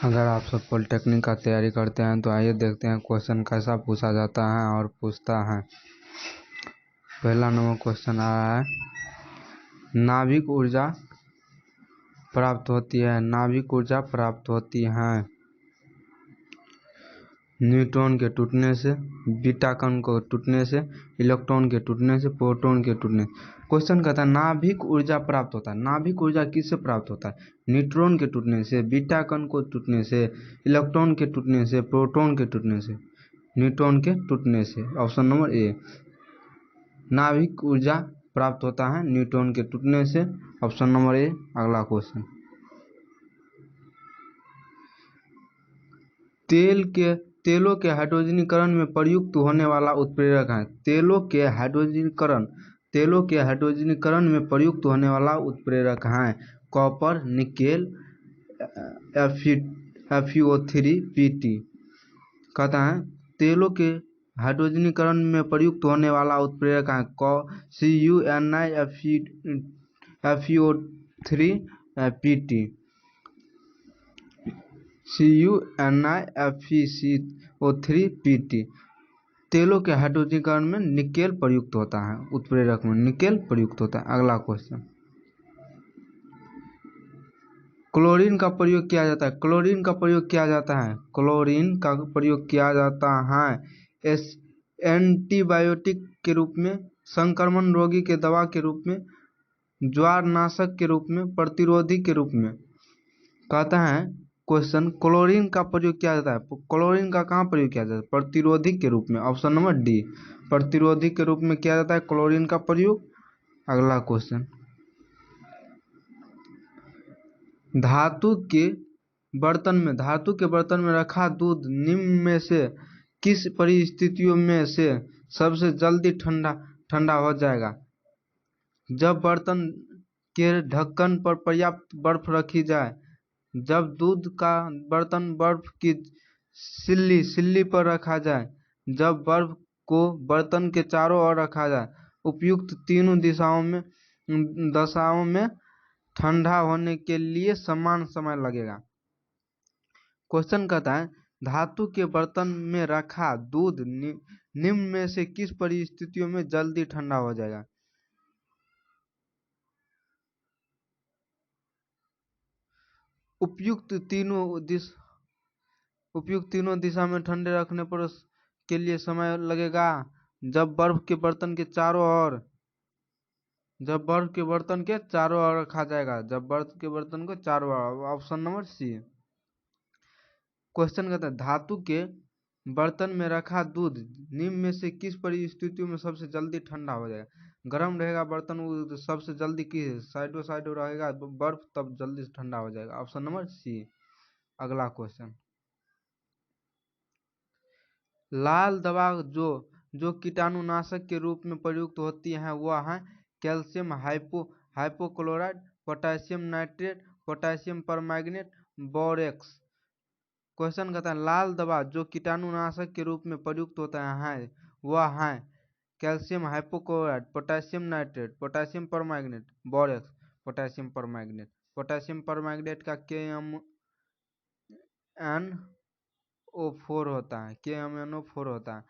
अगर आप सब पॉलिटेक्निक का तैयारी करते हैं तो आइए देखते हैं क्वेश्चन कैसा पूछा जाता है और पूछता है। पहला नंबर क्वेश्चन आ रहा है, नाभिक ऊर्जा प्राप्त होती है न्यूट्रॉन के टूटने से, बीटा कण को टूटने से, इलेक्ट्रॉन के टूटने से, प्रोटॉन के टूटने से। क्वेश्चन कहता है नाभिक ऊर्जा प्राप्त होता है। नाभिक ऊर्जा किससे प्राप्त होता है? न्यूट्रॉन के टूटने से, बीटा कण को टूटने से, इलेक्ट्रॉन के टूटने से, प्रोटॉन के टूटने से। न्यूट्रॉन के टूटने से, ऑप्शन नंबर ए। नाभिक ऊर्जा प्राप्त होता है न्यूट्रॉन के टूटने से, ऑप्शन नंबर ए। अगला क्वेश्चन, तेलों के हाइड्रोजनीकरण में प्रयुक्त होने वाला उत्प्रेरक है। तेलों के हाइड्रोजनीकरण में प्रयुक्त होने वाला उत्प्रेरक है कॉपर, निकेल, FeO3Pt। कहता है तेलों के हाइड्रोजनीकरण में प्रयुक्त होने वाला उत्प्रेरक है CuNiFeO3Pt। CuNiFeCO3Pt। तेलों के हाइड्रोजनीकरण में निकेल प्रयुक्त होता है, उत्प्रेरक में निकेल प्रयुक्त होता है। अगला क्वेश्चन, क्लोरीन का प्रयोग किया जाता है। क्लोरीन का प्रयोग किया जाता है एंटीबायोटिक के रूप में, संक्रमण रोगी के दवा के रूप में, ज्वारनाशक के रूप में, प्रतिरोधी के रूप में। कहता है क्वेश्चन, क्लोरीन का प्रयोग किया जाता है। क्लोरीन का कहाँ प्रयोग किया जाता है? प्रतिरोधी के रूप में, ऑप्शन नंबर डी। प्रतिरोधी के रूप में किया जाता है क्लोरीन का प्रयोग। अगला क्वेश्चन, धातु के बर्तन में रखा दूध निम्न में से किस परिस्थितियों में से सबसे जल्दी ठंडा हो जाएगा? जब बर्तन के ढक्कन पर पर्याप्त बर्फ रखी जाए, जब दूध का बर्तन बर्फ की सिल्ली पर रखा जाए, जब बर्फ को बर्तन के चारों ओर रखा जाए। उपयुक्त तीनों दशाओं में ठंडा होने के लिए समान समय लगेगा। क्वेश्चन कहता है धातु के बर्तन में रखा दूध निम्न में से किस परिस्थितियों में जल्दी ठंडा हो जाएगा? उपयुक्त तीनों दिशा में ठंडे रखने पर के लिए समय लगेगा जब बर्फ के बर्तन के चारों ओर रखा जाएगा, जब बर्फ के बर्तन को चारों ओर। Option number C. क्वेश्चन कहता है धातु के बर्तन में रखा दूध निम्न में से किस परिस्थितियों में सबसे जल्दी ठंडा हो जाएगा? गर्म रहेगा बर्तन, वो सबसे जल्दी किस साइडो रहेगा बर्फ, तब जल्दी ठंडा हो जाएगा। Option number C. अगला क्वेश्चन, लाल दवा जो कीटाणुनाशक के रूप में प्रयुक्त होती है वह है calcium hypochloride, potassium nitrate, potassium permanganate, borax. Question कहता है लाल दवा जो कीटाणुनाशक के रूप में प्रयुक्त होता है वह है calcium hypochloride, potassium nitrate, potassium permanganate, borax. Potassium permanganate. Potassium permanganate का KMnO4 होता है, KMnO4 होता है।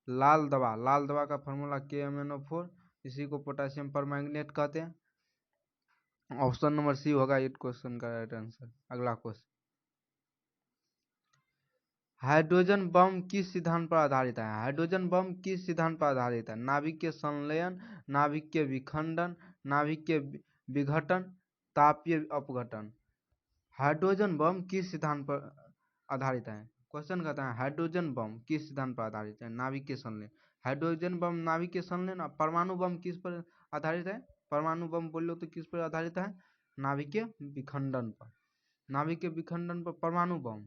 लाल दवा का फॉर्मूला KMnO4, इसी को पोटेशियम परमैंगनेट कहते हैं। ऑप्शन नंबर सी होगा इस क्वेश्चन का राइट आंसर। अगला क्वेश्चन, हाइड्रोजन बम किस सिद्धांत पर आधारित है? हाइड्रोजन बम किस सिद्धांत पर आधारित है? नाभिक के संलयन, नाभिक के विखंडन, नाभिक के विघटन, तापीय अपघटन। हाइड्रोजन बम किस सिद्धांत पर आधारित है? क्वेश्चन कहता है हाइड्रोजन बम किस सिद्धांत पर आधारित है? नाभिक के संलयन। हाइड्रोजन बम नाभिक के संलयन। परमाणु बम किस पर आधारित है? परमाणु बम बोलो तो किस पर आधारित है? नाभिक के विखंडन पर। नाभिक के विखंडन पर परमाणु बम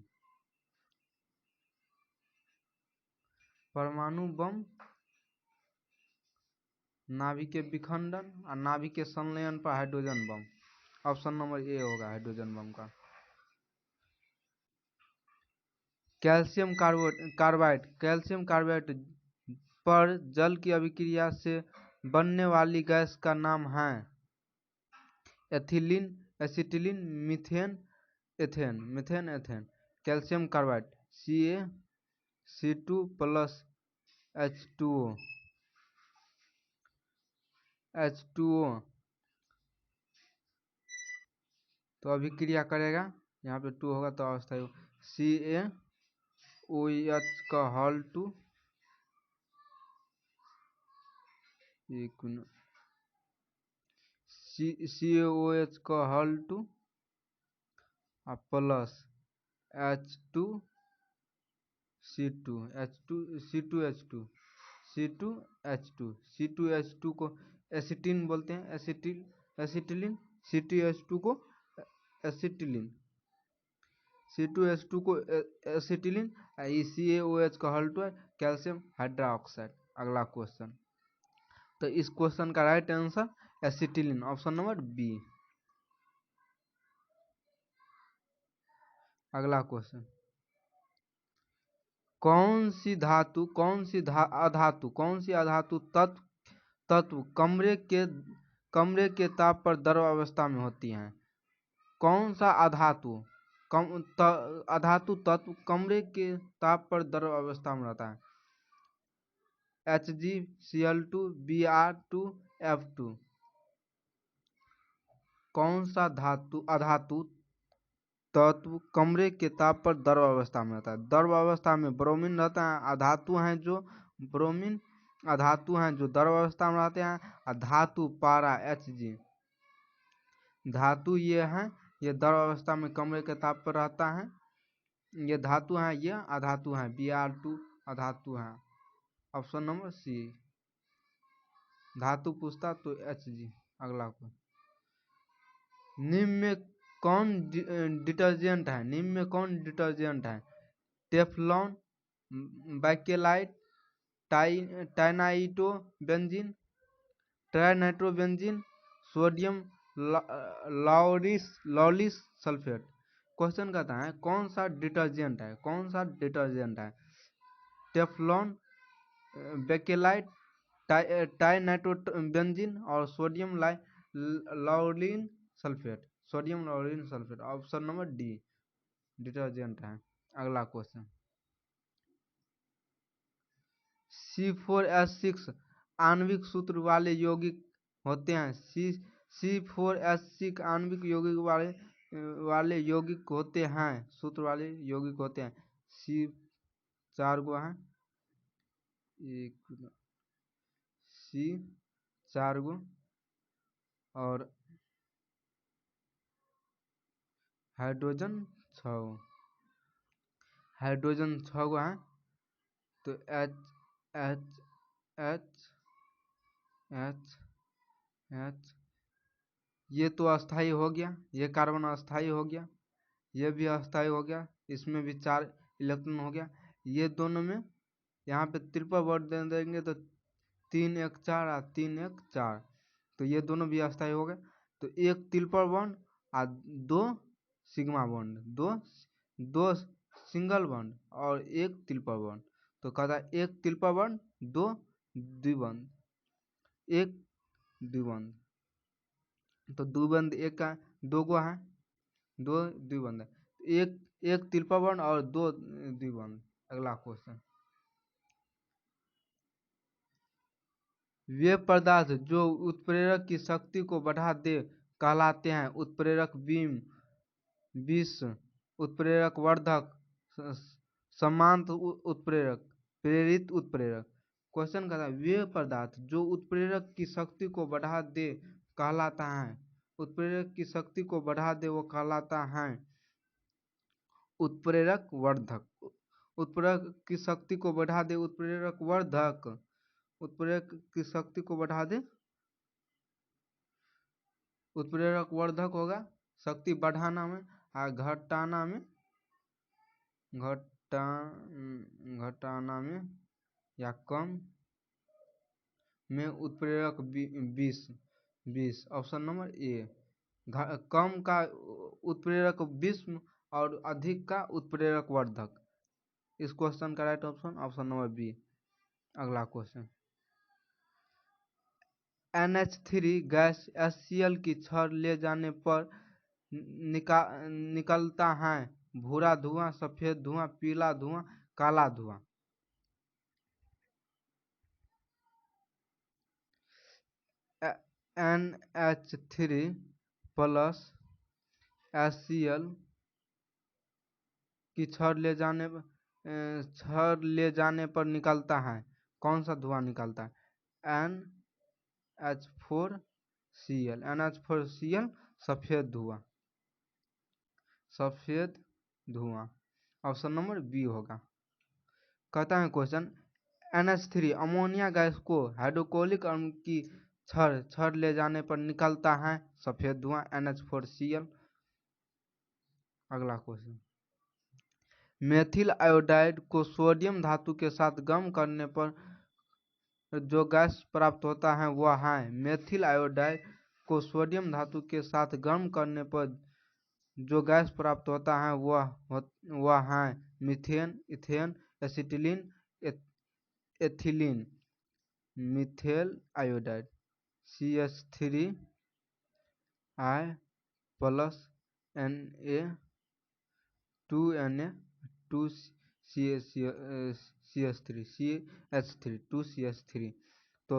नाभिक के विखंडन और नाभिक के संलयन पर hydrogen bomb. Option number A होगा हाइड्रोजन बम का। कैल्शियम कार्बाइड पर जल की अभिक्रिया से बनने वाली गैस का नाम है ethylene, acetylene, methane, ethane. Calcium carbide CaC2 plus H2O तो अभिक्रिया करेगा, यहाँ पे 2 होगा तो अस्थायी CaOH का हॉल टू CaOH का हॉल टू प्लस C2H2 को एसिटिन बोलते हैं, एसिटिलीन C2H2 को एसिटिलीन C2H2 को एसिटिलीन CaOH का हॉल टू है कैल्शियम हाइड्रोक्साइड। अगला क्वेश्चन, तो इस क्वेश्चन का right answer acetylene, option number B. अगला क्वेश्चन, कौन सी अधातु तत्व कमरे के ताप पर द्रव अवस्था में होती हैं? कौन सा अधातु तत्व कमरे के ताप पर द्रव अवस्था में रहता है? HgCl2 Br2 F2। कौन सा अधातु तत्व कमरे के ताप पर द्रव अवस्था में रहता है? द्रव अवस्था में ब्रोमीन रहता है, अधातु हैं जो द्रव अवस्था में रहते हैं। धातु पारा Hg, धातु ये हैं, ये द्रव अवस्था में कमरे के ताप पर रहता है। ये धातु हैं, ये अधातु हैं। Br2 अधातु हैं, ऑप्शन नंबर सी। धातु पूछता तो Hg। अगला को, निम्न में कौन डिटर्जेंट है? Teflon, bakelite, trinitrobenzene, trinitrobenzene, sodium lauryl sulphate. Question कहता है कौन सा डिटर्जेंट है? टेफ्लॉन, बाइकेलाइट, टाइनाइट्रोबेंजीन और sodium lauryl sulphate. Option number D detergent है। अगला क्वेश्चन, C4H6 आणविक सूत्र वाले यौगिक होते हैं। C4H6 आणविक यौगिक वाले यौगिक होते हैं, सूत्र वाले यौगिक होते हैं। C 4 गो हैं, C 4 गो और हाइड्रोजन 6 गो हैं। तो H ये तो अस्थाई हो गया, ये कार्बन अस्थाई हो गया, ये भी अस्थाई हो गया, इसमें भी 4 इलेक्ट्रॉन हो गया। ये दोनों में यहाँ पे ट्रिपल बॉन्ड दे देंगे तो 3 1 4 और 3 1 4, तो ये दोनों भी अस्थाई हो गए। तो एक ट्रिपल बॉन्ड और 2 सिग्मा बॉन्ड, दो सिंगल बॉन्ड और एक ट्रिपल बॉन्ड। तो कहता है एक ट्रिपल बॉन्ड, 2 द्विबंध, एक द्विबंध। तो द्विबंध एक का 2 गो है, 2 द्विबंध है, एक ट्रिपल बॉन्ड और 2 द्विबंध। अगला क्वेश्चन, वे पदार्थ जो उत्प्रेरक की शक्ति को बढ़ा दे कहलाते हैं? उत्प्रेरक बीम, विष, उत्प्रेरक वर्धक, समांतर उत्प्रेरक, प्रेरित उत्प्रेरक। क्वेश्चन कहता है वे पदार्थ जो उत्प्रेरक की शक्ति को बढ़ा दे कहलाता है। उत्प्रेरक की शक्ति को बढ़ा दे वो कहलाता है उत्प्रेरक वर्धक। उत्प्रेरक की शक्ति को बढ़ा दे उत्प्रेरक वर्धक। उत्प्रेरक की शक्ति को बढ़ा दे उत्प्रेरक वर्धक होगा, शक्ति बढ़ाना में, और घटाना में या कम में उत्प्रेरक विष। Option number A. कम का उत्प्रेरक विष और अधिक का उत्प्रेरक वर्धक। इस क्वेश्चन का राइट ऑप्शन नंबर बी। अगला क्वेश्चन, NH3 गैस HCl की छड़ ले जाने पर निकलता है भूरा धुआं, सफेद धुआं, पीला धुआं, काला धुआं। NH3 प्लस HCl की छड़ ले जाने पर निकलता है। कौन सा धुआं निकलता है? NH4Cl। NH4Cl सफेद धुआं, सफेद धुआं। ऑप्शन नंबर बी होगा। कहता है क्वेश्चन, NH3 अमोनिया गैस को हाइड्रोक्लोरिक अम्ल की छड़ ले जाने पर निकलता है सफेद धुआं NH4Cl। अगला क्वेश्चन, मेथिल आयोडाइड को सोडियम धातु के साथ गर्म करने पर जो गैस प्राप्त होता है वह है। मेथिल आयोडाइड को सोडियम धातु के साथ गर्म करने पर जो गैस प्राप्त होता है वह है methane, ethane, acetylene, ethylene. Methyl iodide CH3 I plus Na 2 CH3 तो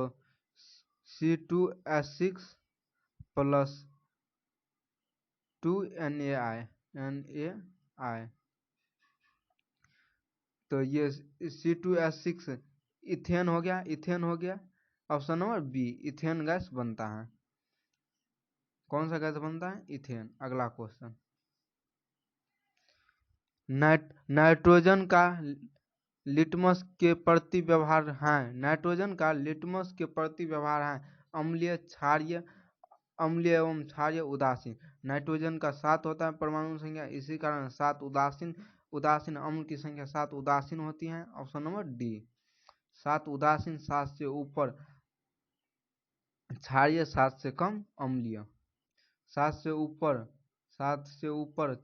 C2H6 प्लस 2 NaI। तो ये C2H6 इथेन हो गया। Option number B, ethane gas बनता है। कौन सा गैस बनता है? इथेन। अगला क्वेश्चन, नाइट्रोजन का लिटमस के प्रति व्यवहार है। नाइट्रोजन का लिटमस के प्रति व्यवहार है अम्लीय, क्षारीय, अम्लीय एवं क्षारीय, उदासीन। नाइट्रोजन का 7 होता है परमाणु संख्या, इसी कारण 7 उदासीन अम्ल की संख्या 7 उदासीन होती है। ऑप्शन नंबर डी, 7 उदासीन, 7 से ऊपर क्षारीय, 7 से कम अम्लीय। 7 से ऊपर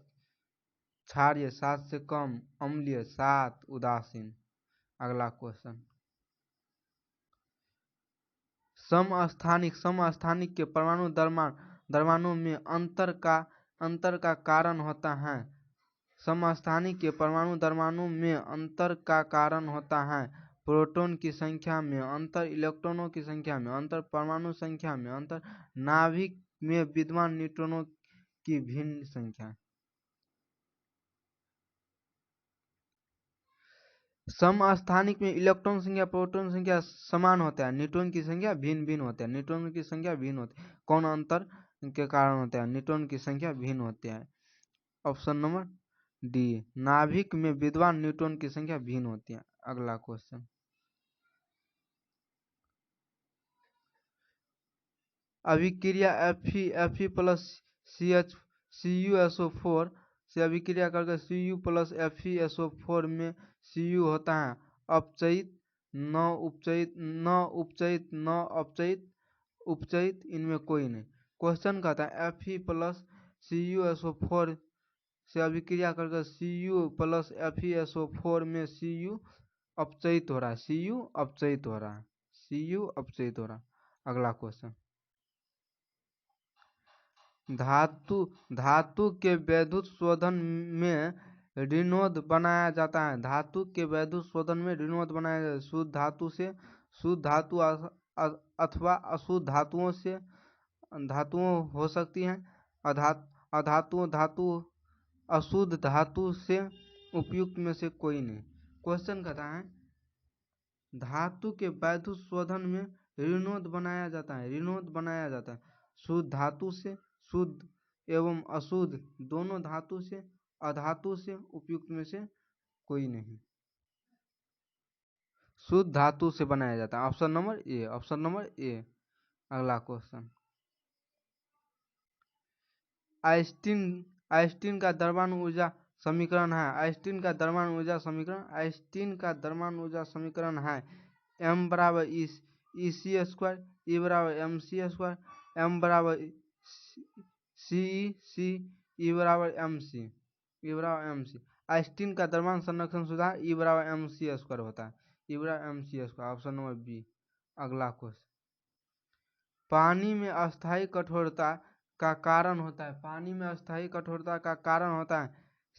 क्षारीय, 7 से कम अम्लीय, 7 उदासीन। अगला क्वेश्चन, समस्थानिक के परमाणु द्रव्यमानों में अंतर का कारण होता है। समस्थानिक के परमाणु द्रव्यमानों में अंतर का कारण होता है प्रोटॉन की संख्या में अंतर, इलेक्ट्रॉनों की संख्या में अंतर, परमाणु संख्या में अंतर, नाभिक में विद्यमान न्यूट्रॉनों की भिन्न संख्या। समस्थानिक में इलेक्ट्रॉन संख्या, प्रोटॉन संख्या समान होता है, न्यूट्रॉन की संख्या भिन्न होती है। कौन अंतर के कारण होता है? न्यूट्रॉन की संख्या भिन्न होती है। ऑप्शन नंबर डी, नाभिक में विद्यमान न्यूट्रॉन की संख्या भिन्न होती है। अगला क्वेश्चन, अभिक्रिया Fe प्लस CuSO4 से अभिक्रिया करके Cu प्लस FeSO4 में Cu होता है अपचयित, उपचयित, इनमें कोई नहीं। क्वेश्चन कहता है Fe प्लस CuSO4 से अभिक्रिया करके Cu प्लस FeSO4 में Cu अपचयित हो रहा है। अगला क्वेश्चन, धातु के वैद्युत शोधन में ऋणोद बनाया जाता है। शुद्ध धातु अथवा अशुद्ध धातुओं हो सकती हैं। अशुद्ध धातु से उपयुक्त में से कोई नहीं। क्वेश्चन कहता है धातु के वैद्युत शोधन में ऋणोद बनाया जाता है शुद्ध धातु से, शुद्ध एवं अशुद्ध दोनों धातु से, अधातु से, उपयुक्त में से कोई नहीं। शुद्ध धातु से बनाया जाता है। Option number A. अगला क्वेश्चन, आइंस्टीन का द्रव्यमान ऊर्जा समीकरण है। आइंस्टीन का द्रव्यमान ऊर्जा समीकरण है m बराबर EC², E बराबर mc², m बराबर CE, E बराबर mc। आइंस्टीन का द्रव्यमान संरक्षण सूत्र E बराबर mc² होता है। Option number B. अगला क्वेश्चन, पानी में अस्थायी कठोरता का कारण होता है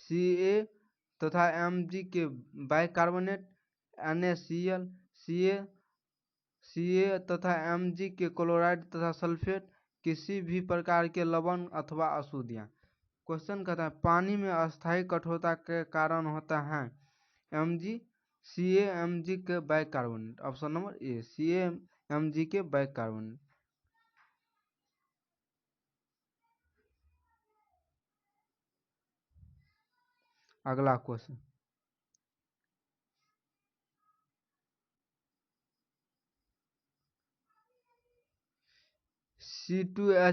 Ca तथा Mg के बाइकार्बोनेट, NaCl, Ca तथा Mg के क्लोराइड तथा सल्फेट, किसी भी प्रकार के लवण अथवा अशुद्धियाँ। क्वेश्चन कहता है पानी में अस्थायी कठोरता के कारण होता है Mg, Ca के bicarbonate. Option number A Ca के बाइकार्बोनेट। अगला क्वेश्चन C2H